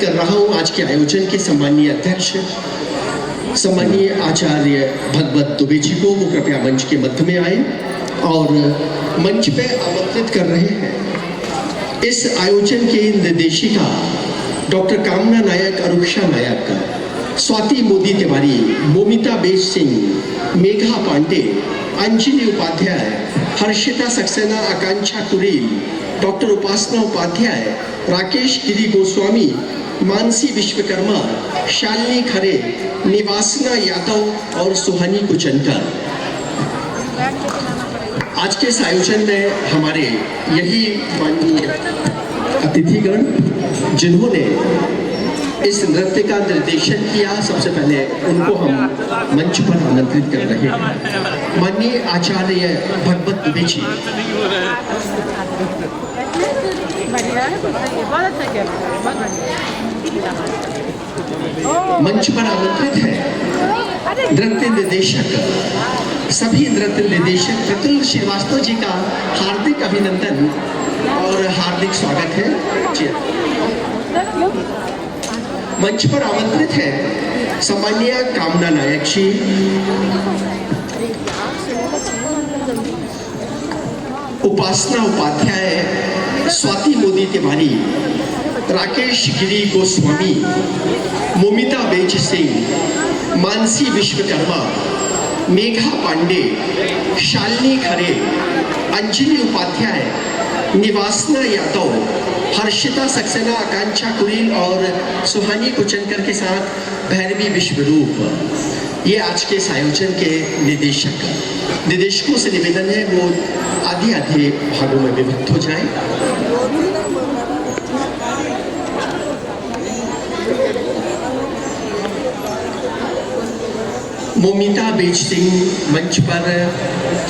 कर रहा हूँ आज के आयोजन के सम्मानीय अध्यक्ष सम्मानीय आचार्य भगवत दुबे जी को। वो कृपया मंच के मध्य में आए और मंच पे आमंत्रित कर रहे हैं इस आयोजन की निर्देशिका डॉक्टर कामना नायक, अरुक्षा नायक, स्वाति मोदी तिवारी, मोमिता बेज सिंह, मेघा पांडे, अंजलि उपाध्याय, हर्षिता सक्सेना, आकांक्षा कुरेल, डॉक्टर उपासना उपाध्याय, राकेश गिरी गोस्वामी, मानसी विश्वकर्मा, शालिनी खरे, निवासना यादव और सुहानी कुचनकर। आज के इस आयोजन में हमारे यही माननीय अतिथिगण जिन्होंने इस नृत्य का निर्देशन किया, सबसे पहले उनको हम मंच पर आमंत्रित कर रहे हैं। माननीय आचार्य भगवत दुबे जी मंच पर आमंत्रित है। नृत्य निर्देशक, सभी नृत्य निर्देशक प्रतुल श्रीवास्तव जी का हार्दिक अभिनंदन और हार्दिक स्वागत है। मंच पर आमंत्रित है सम्मानीय कामना नायक जी, उपासना उपाध्याय, स्वाति मोदी तिवारी, राकेश गिरी गोस्वामी, मोमिता बेज सिंह, मानसी विश्वकर्मा, मेघा पांडे, शालिनी खरे, अंजलि उपाध्याय, निवासना यादव, हर्षिता सक्सेना, आकांक्षा कुरेल और सुहानी कुचनकर के साथ भैरवी विश्वरूप। ये आज के इस आयोजन के निदेशकों से निवेदन है वो आधे आधे भागों में विभक्त हो जाएं। मोमिता बेज सिंह मंच पर,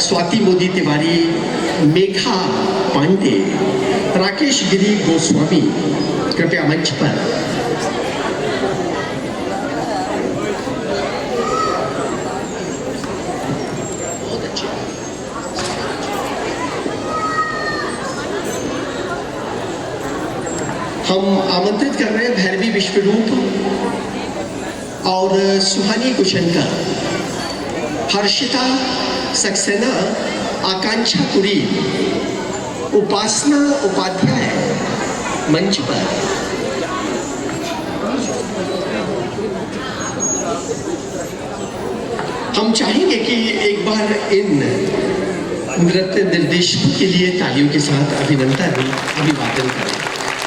स्वाति मोदी तिवारी, मेघा पांडे, राकेश गिरी गोस्वामी कृपया मंच पर। हम आमंत्रित कर रहे हैं भैरवी विश्वरूप और सुहानी कुचनकर, हर्षिता सक्सेना, आकांक्षा कुरेल, उपासना उपाध्याय मंच पर। हम चाहेंगे कि एक बार इन नृत्य निर्देशकों के लिए तालियों के साथ अभिवादन करें।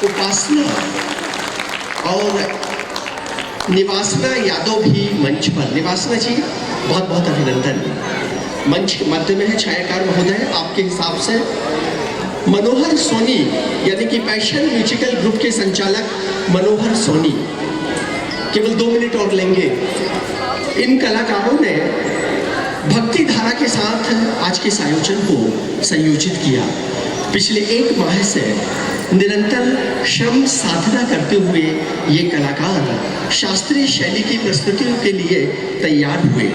उपासना और निवासना यादव भी मंच पर। निवासना जी बहुत बहुत अभिनंदन। मंच के मध्य में है छायाकार महोदय, आपके हिसाब से मनोहर सोनी यानी कि पैशन म्यूजिकल ग्रुप के संचालक मनोहर सोनी केवल 2 मिनट और लेंगे। इन कलाकारों ने भक्ति धारा के साथ आज के इस आयोजन को संयोजित किया। पिछले 1 माह से निरंतर श्रम साधना करते हुए ये कलाकार शास्त्रीय शैली की प्रस्तुतियों के लिए तैयार हुए।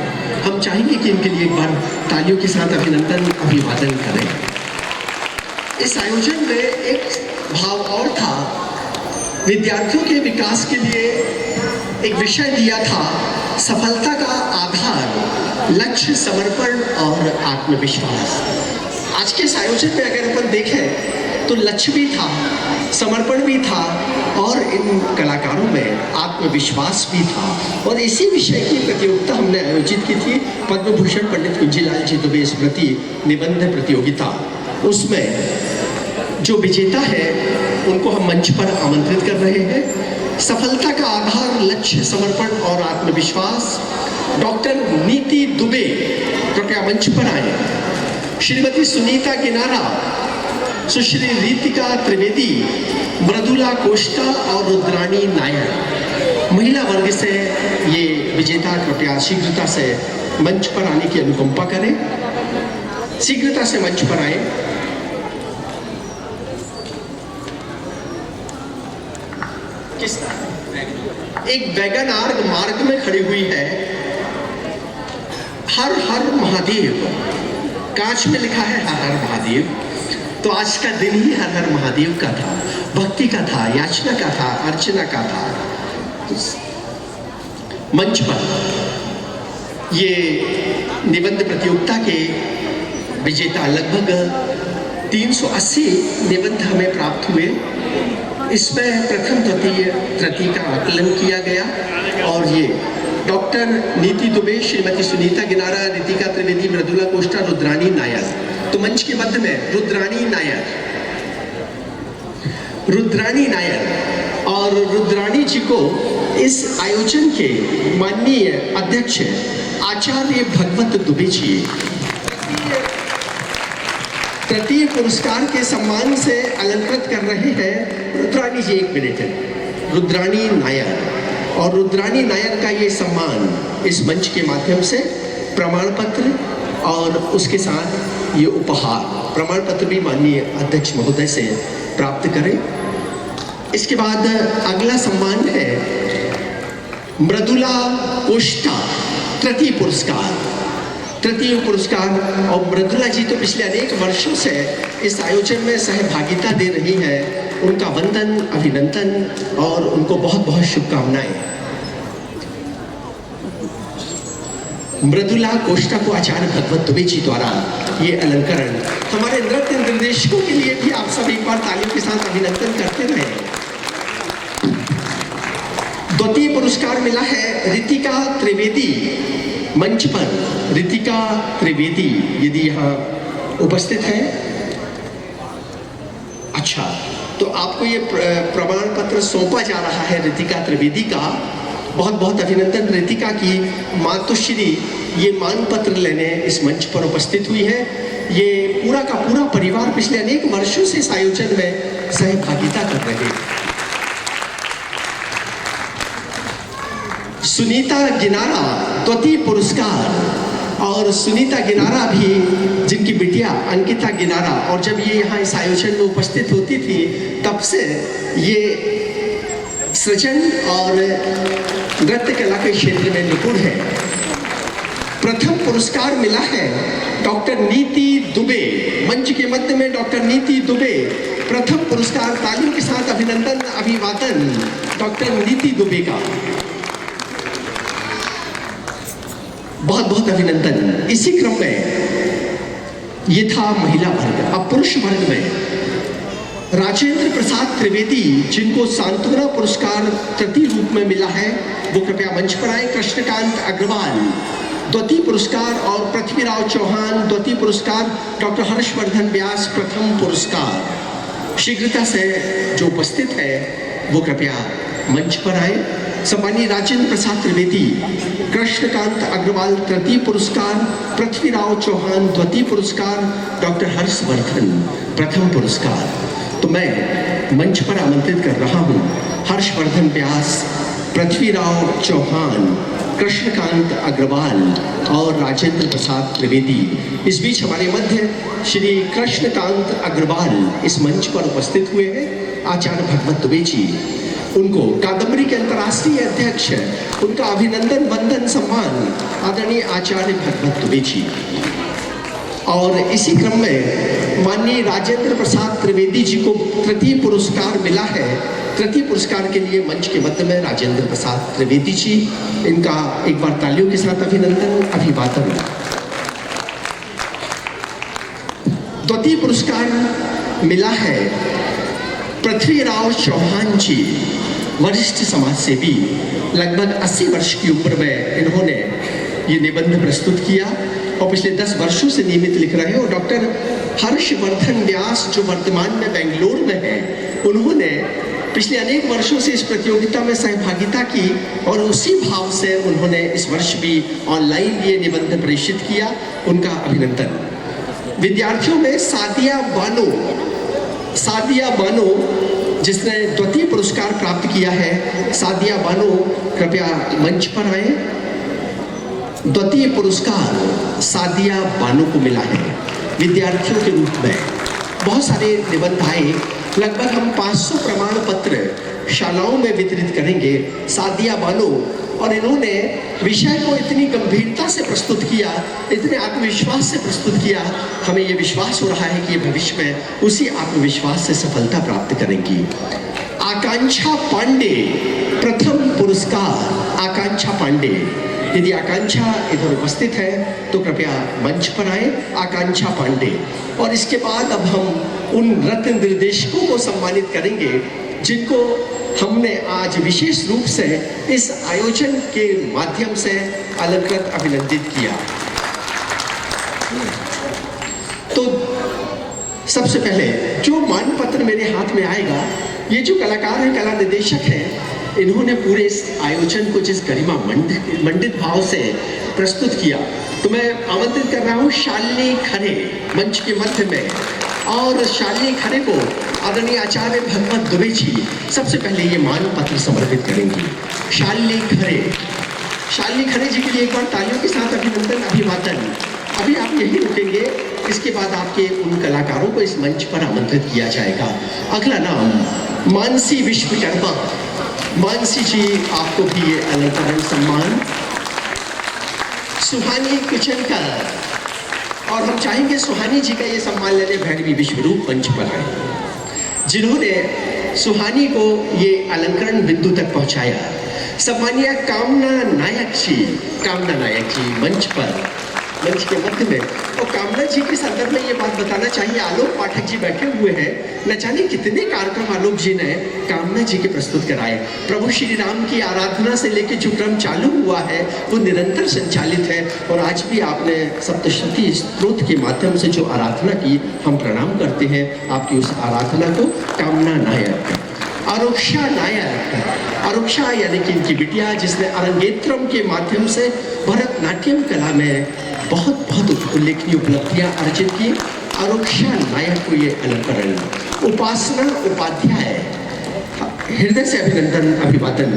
हम चाहेंगे कि इनके लिए एक बार तालियों के साथ अभिवादन करें। इस आयोजन में एक भाव और था, विद्यार्थियों के विकास के लिए एक विषय दिया था, सफलता का आधार लक्ष्य, समर्पण और आत्मविश्वास। आज के इस आयोजन में अगर अपन देखें तो लक्ष्य भी था, समर्पण भी था और इन कलाकारों में आत्मविश्वास भी था। और इसी विषय की प्रतियोगिता हमने आयोजित की थी, पद्म भूषण पंडित कुंजीलाल जी दुबे स्मृति निबंध प्रतियोगिता। उसमें जो विजेता है उनको हम मंच पर आमंत्रित कर रहे हैं। सफलता का आधार लक्ष्य, समर्पण और आत्मविश्वास, डॉक्टर नीति दुबे कृपया मंच पर आए। श्रीमती सुनीता किनारा, सुश्री रीतिका त्रिवेदी, मृदुला कोष्टा और रुद्राणी नायर। महिला वर्ग से ये विजेता कृपया शीघ्रता से मंच पर आने की अनुकंपा करें। शीघ्रता से मंच पर आए। एक वैगन आर मार्ग में खड़ी हुई है, हर हर महादेव, कांच में लिखा है हर हर महादेव। तो आज का दिन ही हर हर महादेव का था भक्ति का था, याचना का था, अर्चना का था। मंच पर ये निबंध प्रतियोगिता के विजेता लगभग 380 निबंध हमें प्राप्त हुए। इसमें प्रथम द्वितीय तृतीय का आकलन किया गया और ये डॉक्टर नीति दुबे, श्रीमती सुनीता गिनारा, रितिका त्रिवेदी, मृदुला कोष्टा, रुद्राणी नायर। तो मंच के मध्य में रुद्राणी नायर और रुद्राणी जी को इस आयोजन के माननीय अध्यक्ष आचार्य भगवत दुबे जी तृतीय पुरस्कार के सम्मान से अलंकृत कर रहे हैं। रुद्राणी जी, 1 मिनट है। रुद्राणी नायर और रुद्राणी नायर का ये सम्मान इस मंच के माध्यम से प्रमाण पत्र और उसके साथ ये उपहार प्रमाण पत्र भी माननीय अध्यक्ष महोदय से प्राप्त करें। इसके बाद अगला सम्मान है मृदुला कोष्टा, तृतीय पुरस्कार। और मृदुला जी तो पिछले अनेक वर्षों से इस आयोजन में सहभागिता दे रही है। उनका वंदन, अभिनंदन और उनको बहुत बहुत शुभकामनाएं। मृदुला कोष्टा को आचार्य भगवत दुबे जी द्वारा ये अलंकरण, हमारे नृत्य निर्देशकों के लिए भी आप सब एक बार तालियों के साथ अभिनंदन करते रहे। द्वितीय पुरस्कार मिला है रितिका त्रिवेदी। मंच पर रितिका त्रिवेदी यदि यहाँ उपस्थित है, अच्छा, तो आपको ये प्रमाण पत्र सौंपा जा रहा है रितिका त्रिवेदी का। बहुत बहुत अभिनंदन। रितिका की मातुश्री ये मान पत्र लेने इस मंच पर उपस्थित हुई है। ये पूरा का पूरा परिवार पिछले अनेक वर्षों से इस आयोजन में सहभागिता कर रहे हैं। सुनीता गिनारा, द्वितीय पुरस्कार। और सुनीता गिनारा भी, जिनकी बिटिया अंकिता गिनारा, और जब ये यहाँ इस आयोजन में उपस्थित होती थी तब से ये सृजन और नृत्य कला के क्षेत्र में निपुण है। प्रथम पुरस्कार मिला है डॉक्टर नीति दुबे। मंच के मध्य में डॉक्टर नीति दुबे, प्रथम पुरस्कार। तालियों के साथ अभिनंदन, अभिवादन डॉक्टर नीति दुबे का। बहुत बहुत अभिनंदन। इसी क्रम में ये था महिला वर्ग। अब पुरुष वर्ग में राजेंद्र प्रसाद त्रिवेदी, जिनको सांत्वना पुरस्कार तृतीय रूप में मिला है, वो कृपया मंच पर आए। कृष्णकांत अग्रवाल, द्वितीय पुरस्कार। और पृथ्वीराव चौहान, द्वितीय पुरस्कार। डॉक्टर हर्षवर्धन व्यास, प्रथम पुरस्कार। शीघ्रता से जो उपस्थित है वो कृपया मंच पर आए। सम्मानीय राजेंद्र प्रसाद त्रिवेदी, कृष्णकांत अग्रवाल तृतीय पुरस्कार, पृथ्वीराव चौहान द्वितीय पुरस्कार, डॉक्टर हर्षवर्धन प्रथम पुरस्कार। तो मैं मंच पर आमंत्रित कर रहा हूँ हर्षवर्धन व्यास, पृथ्वीराव चौहान, कृष्णकांत अग्रवाल और राजेंद्र प्रसाद त्रिवेदी। इस बीच हमारे मध्य श्री कृष्णकांत अग्रवाल इस मंच पर उपस्थित हुए हैं। आचार्य भगवत दुबे जी, उनको कादम्बरी के अंतर्राष्ट्रीय अध्यक्ष, उनका अभिनंदन, वंदन, सम्मान आदरणीय आचार्य भगवत दुबे जी। और इसी क्रम में माननीय राजेंद्र प्रसाद त्रिवेदी जी को तृतीय पुरस्कार मिला है। तृतीय पुरस्कार के लिए मंच के मध्य में राजेंद्र प्रसाद त्रिवेदी जी, इनका एक बार तालियों के साथ अभिनंदन, अभिवादन। द्वितीय पुरस्कार मिला है पृथ्वीराव चौहान जी, वरिष्ठ समाज सेवी। लगभग 80 वर्ष की उम्र में इन्होंने ये निबंध प्रस्तुत किया और पिछले 10 वर्षों से नियमित लिख रहे हैं। और डॉक्टर हर्षवर्धन व्यास, जो वर्तमान में बेंगलोर में हैं, उन्होंने पिछले अनेक वर्षों से इस प्रतियोगिता में सहभागिता की और उसी भाव से उन्होंने इस वर्ष भी ऑनलाइन ये निबंध प्रेषित किया। उनका अभिनंदन। विद्यार्थियों में सादिया बानो, जिसने द्वितीय पुरस्कार प्राप्त किया है। सादिया बानो कृपया मंच पर आए। द्वितीय पुरस्कार सादिया बानो को मिला है विद्यार्थियों के रूप में। बहुत सारे निबंध आए, लगभग हम 500 प्रमाण पत्र शालाओं में वितरित करेंगे। सादिया बानो, और इन्होंने विषय को इतनी गंभीरता से प्रस्तुत किया, इतने आत्मविश्वास से प्रस्तुत किया, हमें ये विश्वास हो रहा है कि ये भविष्य में उसी आत्मविश्वास से सफलता प्राप्त करेंगी। आकांक्षा पांडे, प्रथम पुरस्कार आकांक्षा पांडे। यदि आकांक्षा इधर उपस्थित है तो कृपया मंच पर आए, आकांक्षा पांडे। और इसके बाद अब हम उन रत्न निर्देशकों को सम्मानित करेंगे जिनको हमने आज विशेष रूप से इस आयोजन के माध्यम से अलंकृत अभिनंदित किया। तो सबसे पहले जो मानपत्र मेरे हाथ में आएगा, ये जो कलाकार हैं, कला निर्देशक हैं, इन्होंने पूरे इस आयोजन को जिस गरिमा मंडित भाव से प्रस्तुत किया, तो मैं आमंत्रित कर रहा हूँ शालिनी खरे मंच के मध्य में। और शालिनी खरे को आदरणीय आचार्य भगवत दुबे जी सबसे पहले ये मानपत्र समर्पित करेंगी। शालिनी खरे जी के लिए एक बार तालियों के साथ अभिनंदन, अभिवादन। अभी आप यही रुकेंगे, इसके बाद आपके उन कलाकारों को इस मंच पर आमंत्रित किया जाएगा। अगला नाम मानसी विश्वकर्मा। मानसी जी, आपको भी ये अलंकरण सम्मान। सुहानी कुचनकर, और हम चाहेंगे सुहानी जी का ये सम्मान लेने भैरवी विश्वरूप मंच पर आए, जिन्होंने सुहानी को ये अलंकरण बिंदु तक पहुंचाया। सम्मानीय कामना नायक जी मंच के मध्य में। और कामना जी के संदर्भ में ये बात बताना चाहिए, आलोक पाठक जी बैठे हुए हैं, न जाने कितने कार्यक्रम आलोक जी ने कामना जी के प्रस्तुत कराए। प्रभु श्री राम की आराधना से लेकर जो क्रम चालू हुआ है वो निरंतर संचालित है, और आज भी आपने सप्तशती स्तोत्र के माध्यम से जो आराधना की, हम प्रणाम करते हैं आपकी उस आराधना को। कामना नायक, आरुक्षा यानी कि इनकी बिटिया, जिसने अरंगेत्रम के माध्यम से भरतनाट्यम कला में बहुत उल्लेखनीय उपलब्धियां अर्जित की। आरुक्षा नायक को ये अलंकरण। उपासना उपाध्याय, हृदय से अभिनंदन, अभिवादन।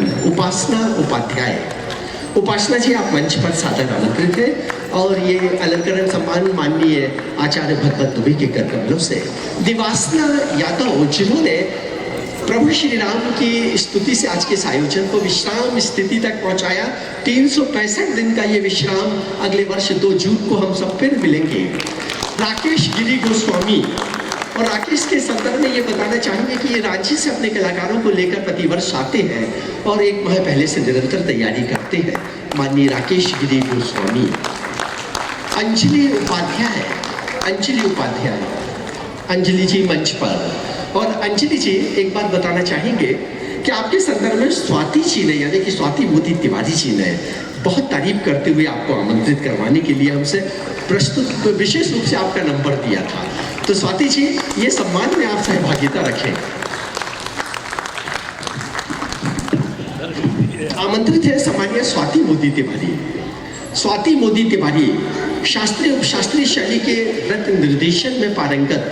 उपासना जी, आप मंच पर सादर आमंत्रित हैं, और ये अलंकरण सम्मान माननीय आचार्य भगवत दुबे के कर कमलों से। दिवासना यादव, जिन्होंने प्रभु श्री राम की स्तुति से आज के इस आयोजन को विश्राम स्थिति तक पहुंचाया। 365 दिन का ये विश्राम, अगले वर्ष 2 जून को हम सब फिर मिलेंगे। राकेश गिरी गोस्वामी, और राकेश के संदर्भ में ये बताना चाहेंगे कि ये रांची से अपने कलाकारों को लेकर प्रतिवर्ष आते हैं और 1 माह पहले से निरंतर तैयारी करते हैं। माननीय राकेश गिरी गोस्वामी। अंजलि उपाध्याय, अंजलि जी मंच पर। और अंजलि जी, एक बात बताना चाहेंगे कि आपके संदर्भ में स्वाति जी ने, यानी कि स्वाति मोदी तिवारी जी ने बहुत तारीफ करते हुए आपको आमंत्रित करवाने के लिए हमसे प्रस्तुत विशेष रूप से आपका नंबर दिया था। तो स्वाति जी, ये सम्मान में आप सहभागिता रखें। आमंत्रित है सम्मानीय स्वाति मोदी तिवारी, शास्त्रीय उपशास्त्रीय शैली के नृत्य निर्देशन में पारंगत,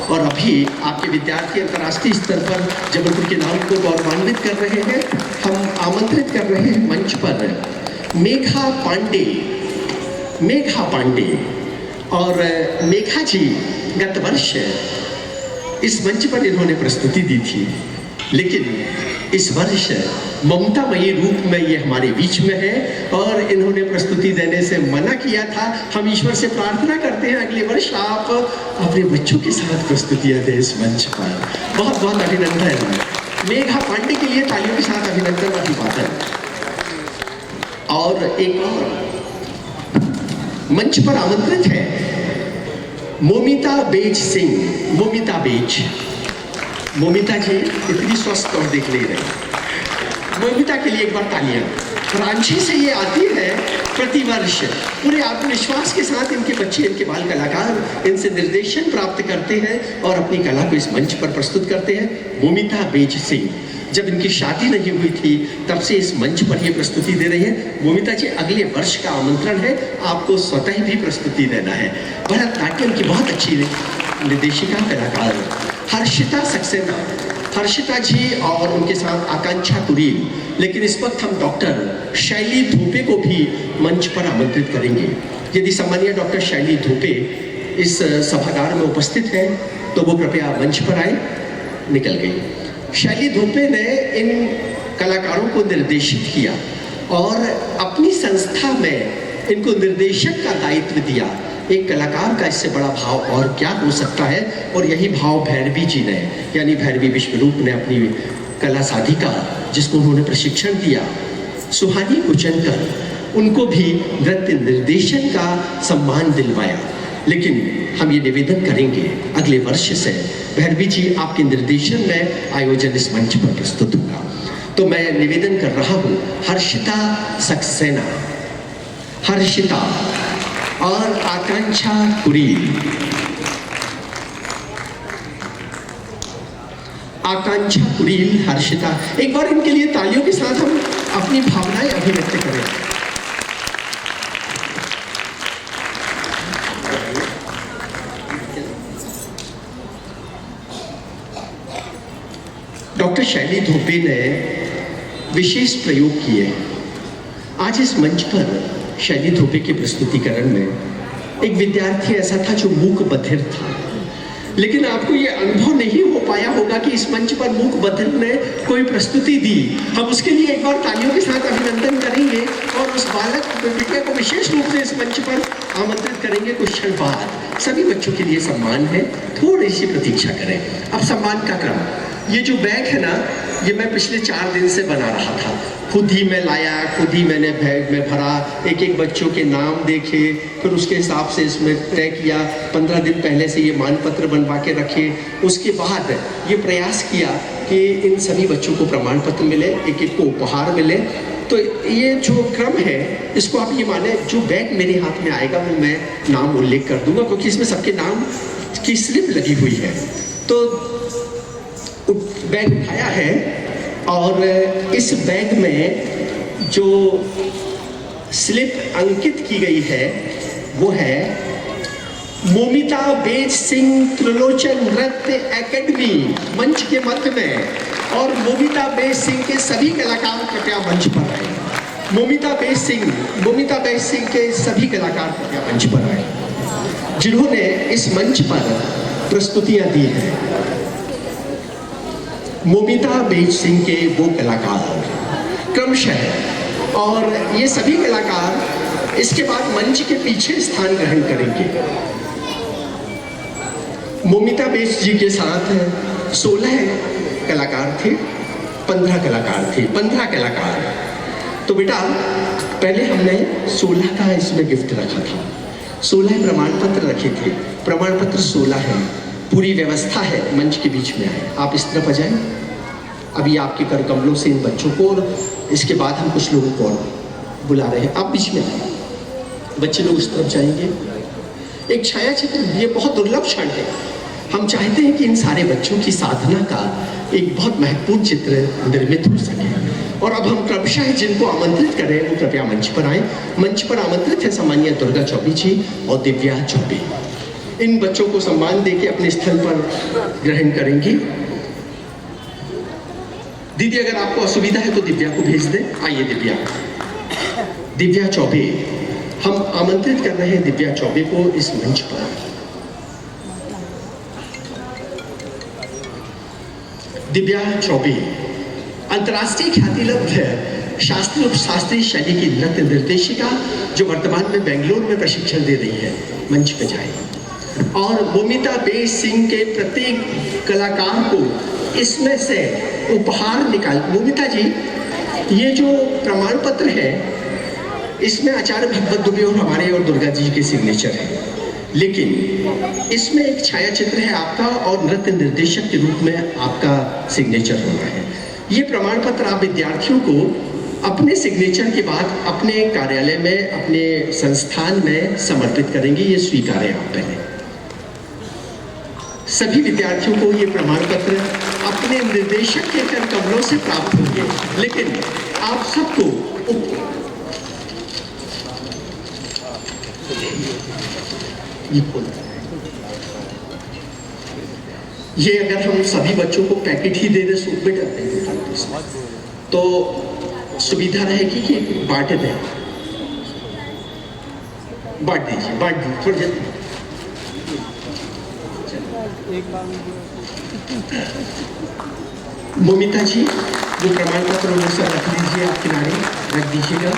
और अभी आपके विद्यार्थी अंतर्राष्ट्रीय स्तर पर जबलपुर के नाम को गौरवान्वित कर रहे हैं। हम आमंत्रित कर रहे हैं मंच पर मेघा पांडे। और मेघा जी गत वर्ष इस मंच पर इन्होंने प्रस्तुति दी थी, लेकिन इस वर्ष ममतामयी रूप में ये हमारे बीच में है और इन्होंने प्रस्तुति देने से मना किया था। हम ईश्वर से प्रार्थना करते हैं अगले वर्ष आप अपने बच्चों के साथ प्रस्तुतियां दें इस मंच पर। बहुत बहुत अभिनंदन। मेघा पांडे के लिए तालियों के साथ अभिनंदन, अभिवादन। और एक और मंच पर आमंत्रित है मोमिता बेज सिंह। मोमिता जी इतनी स्वस्थ और दिख नहीं रही। मोमिता के लिए एक बार तालियां। रांची से ये आती है प्रतिवर्ष, पूरे आत्मविश्वास के साथ इनके बच्चे, इनके बाल कलाकार इनसे निर्देशन प्राप्त करते हैं और अपनी कला को इस मंच पर प्रस्तुत करते हैं। मोमिता बेज सिंह, जब इनकी शादी नहीं हुई थी तब से इस मंच पर ये प्रस्तुति दे रही है। मोमिता जी, अगले वर्ष का आमंत्रण है, आपको स्वतः भी प्रस्तुति देना है। भरतनाट्यम की बहुत अच्छी निर्देशिका, कलाकार हर्षिता सक्सेना, हर्षिता जी और उनके साथ आकांक्षा कुरील। लेकिन इस वक्त हम डॉक्टर शैली धोपे को भी मंच पर आमंत्रित करेंगे। यदि सम्मानीय डॉक्टर शैली धोपे इस सभागार में उपस्थित हैं तो वो कृपया मंच पर आए। निकल गई। शैली धोपे ने इन कलाकारों को निर्देशित किया और अपनी संस्था में इनको निर्देशक का दायित्व दिया। एक कलाकार का इससे बड़ा भाव और क्या हो सकता है। और यही भाव भैरवी जी ने, यानी भैरवी विश्वरूप ने अपनी कला साधिका, जिसको उन्होंने प्रशिक्षण दिया, सुहानी कुचनकर, उनको भी नृत्य निर्देशन का सम्मान दिलवाया। लेकिन हम ये निवेदन करेंगे अगले वर्ष से भैरवी जी आपके निर्देशन में आयोजन इस मंच पर प्रस्तुत होगा। तो मैं निवेदन कर रहा हूँ हर्षिता सक्सेना, हर्षिता और आकांक्षा कुरील, आकांक्षा कुरील, हर्षिता, एक बार इनके लिए तालियों के साथ हम अपनी भावनाएं अभिव्यक्त करें। डॉक्टर शैली धोपे ने विशेष प्रयोग किए। आज इस मंच पर शैली धोपे के प्रस्तुतिकरण में एक विद्यार्थी ऐसा था जो मूक बधिर था, लेकिन आपको ये अनुभव नहीं हो पाया होगा कि इस मंच पर मूक बधिर ने कोई प्रस्तुति दी। हम उसके लिए एक बार तालियों के साथ अभिनंदन करेंगे और उस बालक बिटिया को विशेष रूप से इस मंच पर आमंत्रित करेंगे। कुछ क्षण बाद सभी बच्चों के लिए सम्मान है, थोड़ी सी प्रतीक्षा करें। अब सम्मान का क्रम, ये जो बैग है ना, ये मैं पिछले 4 दिन से बना रहा था। खुद ही मैं लाया, खुद ही मैंने बैग में भरा, एक एक बच्चों के नाम देखे, फिर उसके हिसाब से इसमें तय किया। 15 दिन पहले से ये मानपत्र बनवा के रखे। उसके बाद ये प्रयास किया कि इन सभी बच्चों को प्रमाण पत्र मिले, एक एक को उपहार मिले। तो ये जो क्रम है, इसको आप ये माने, जो बैग मेरे हाथ में आएगा वो मैं नाम उल्लेख कर दूंगा, क्योंकि इसमें सबके नाम की स्लिप लगी हुई है। तो बैग उठाया है और इस बैग में जो स्लिप अंकित की गई है वो है मोमिता बेज सिंह त्रिलोचन नृत्य एकेडमी, मंच के मध्य में। और मोमिता बेज सिंह के सभी कलाकार कृपया मंच पर आए। मोमिता बेज सिंह के सभी कलाकार कृपया मंच पर आए, जिन्होंने इस मंच पर प्रस्तुतियां दी हैं। मोमिता बेज सिंह के वो कलाकार क्रमशः, और ये सभी कलाकार इसके बाद मंच के पीछे स्थान ग्रहण करेंगे। मोमिता बेज जी के साथ 16 कलाकार थे, 15 कलाकार थे, 15 कलाकार। तो बेटा पहले हमने 16 का इसमें गिफ्ट रखा था, 16 प्रमाण पत्र रखे थे। प्रमाण पत्र 16 है, पूरी व्यवस्था है। मंच के बीच में आए, आप इस तरफ आ जाएं। अभी आपके कर कमलों से इन बच्चों को, और इसके बाद हम कुछ लोगों को बुला रहे हैं, आप बीच में आए। बच्चे लोग उस तरफ जाएंगे। एक छाया चित्र, ये बहुत दुर्लभ क्षण है। हम चाहते हैं कि इन सारे बच्चों की साधना का एक बहुत महत्वपूर्ण चित्र निर्मित हो सके। और अब हम क्रमशः जिनको आमंत्रित करें वो कृपया मंच पर आए। मंच पर आमंत्रित है सामान्य दुर्गा चौबे जी और दिव्या चौबे। इन बच्चों को सम्मान देके अपने स्थल पर ग्रहण करेंगी। दीदी अगर आपको असुविधा है तो दिव्या को भेज दें। आइए दिव्या चौबे, हम आमंत्रित कर रहे हैं दिव्या चौबे को इस मंच पर। दिव्या चौबे अंतर्राष्ट्रीय ख्याति लब्ध शास्त्रीय शैली की नृत्य निर्देशिका, जो वर्तमान में बेंगलुरु में प्रशिक्षण दे रही है। मंच पे जाए। और मोमिता बेज सिंह के प्रत्येक कलाकार को इसमें से उपहार निकाल। मोमिता जी, ये जो प्रमाण पत्र है इसमें आचार्य भगवत दुबे और हमारे और दुर्गा जी के सिग्नेचर है, लेकिन इसमें एक छाया चित्र है आपका और नृत्य निर्देशक के रूप में आपका सिग्नेचर होना है। ये प्रमाण पत्र आप विद्यार्थियों को अपने सिग्नेचर के बाद अपने कार्यालय में, अपने संस्थान में समर्पित करेंगे। ये स्वीकार है आप पहले। सभी विद्यार्थियों को ये प्रमाण पत्र अपने निर्देशक के कर कमलों से प्राप्त होंगे, लेकिन आप सबको ये अगर हम सभी बच्चों को पैकेट ही दे दे सूप में करते हैं तो सुविधा रहेगी कि बांट दें। बांट दीजिए थोड़ी जल्दी। मोमिता जी वो प्रमाण पत्र वो सब रख लीजिए, आप किनारे रख दीजिएगा।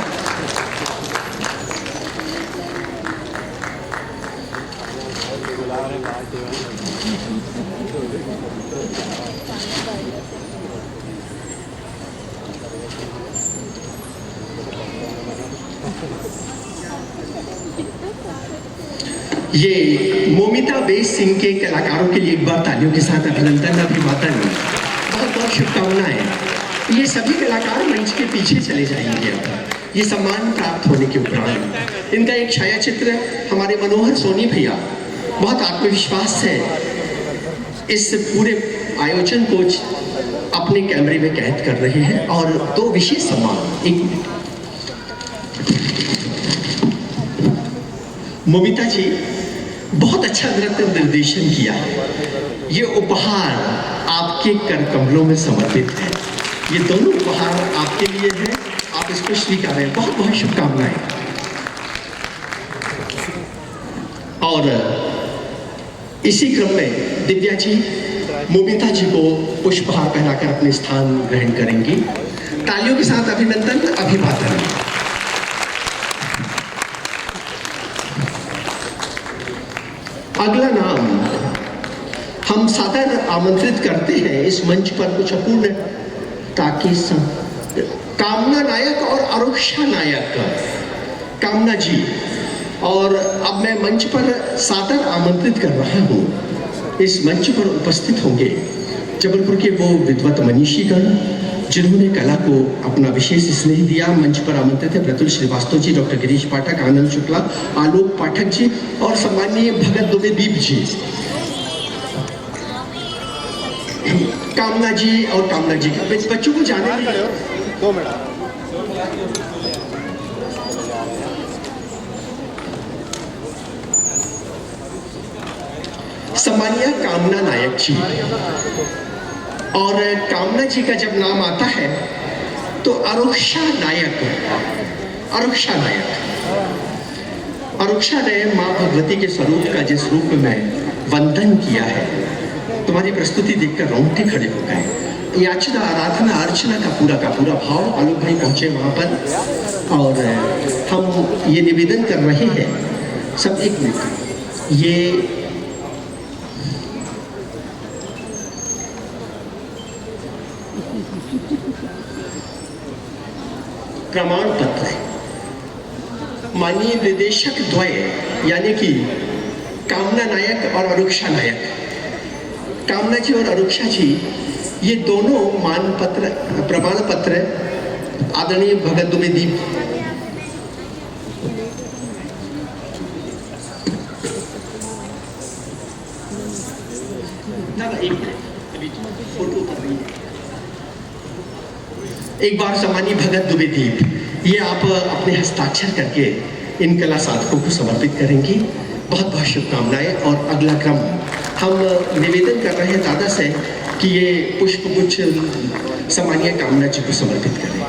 ये मोमिता बेस सिंह के कलाकारों के लिए एक बार तालियों के साथ अभिनंदन, अभिवादन, बहुत बहुत शुभकामनाएं। ये सभी कलाकार मंच के पीछे चले जाएंगे अब ये सम्मान प्राप्त होने के उपरांत। इनका एक छाया चित्र हमारे मनोहर सोनी भैया बहुत आत्मविश्वास से इस पूरे आयोजन को अपने कैमरे में कैद कर रहे हैं। और दो विशेष सम्मान, एक मोमिता जी बहुत अच्छा नृत्य निर्देशन किया है, ये उपहार आपके कर कमलों में समर्पित है। ये दोनों उपहार आपके लिए है, आप इसको स्वीकारें। बहुत बहुत शुभकामनाएं। और इसी क्रम में दिव्या जी मोमिता जी को पुष्पहार पहनाकर अपने स्थान ग्रहण करेंगी। तालियों के साथ अभिनंदन, अभिवादन। अगला नाम हम सादर आमंत्रित करते हैं इस मंच पर कुछ अपूर्ण ताकि कामना नायक और आरुक्षा नायक कामना जी। और अब मैं मंच पर सादर आमंत्रित कर रहा हूँ, इस मंच पर उपस्थित होंगे जबलपुर के वो विद्वत मनीषीगण जिन्होंने कला को अपना विशेष स्नेह दिया। मंच पर आमंत्रित है प्रतुल श्रीवास्तव जी, डॉक्टर गिरीश पाठक, आनंद शुक्ला, आलोक पाठक जी और सम्माननीय भगत दुबे दीप जी। कामना जी और कामना जी का बच्चों को जाने दो मिनट। सम्माननीय कामना नायक जी। और कामना जी का जब नाम आता है तो आरुक्षा नायक, आरुक्षा नायक, आरुक्षा ने माँ भगवती के स्वरूप का जिस रूप में वंदन किया है, तुम्हारी प्रस्तुति देखकर रोंगटे खड़े हो गए। याचना, आराधना, अर्चना का पूरा भाव। आलोक भाई पहुंचे वहां पर और हम ये निवेदन कर रहे हैं सब एक मिनट। ये प्रमाण पत्र माननीय निदेशक द्वय यानी कि कामना नायक और आरुक्षा नायक, कामना जी और आरुक्षा जी, ये दोनों मान पत्र प्रमाण पत्र आदरणीय भगत दुबे दीप फोटो कर रही है। एक बार सम्मानीय भगत दुबे दीप, ये आप अपने हस्ताक्षर करके इन कला साधकों को समर्पित करेंगी। बहुत बहुत शुभकामनाएं। और अगला क्रम हम निवेदन कर रहे हैं दादा से कि ये पुष्पगुच्छ सम्मानीय कामना जी को समर्पित करें।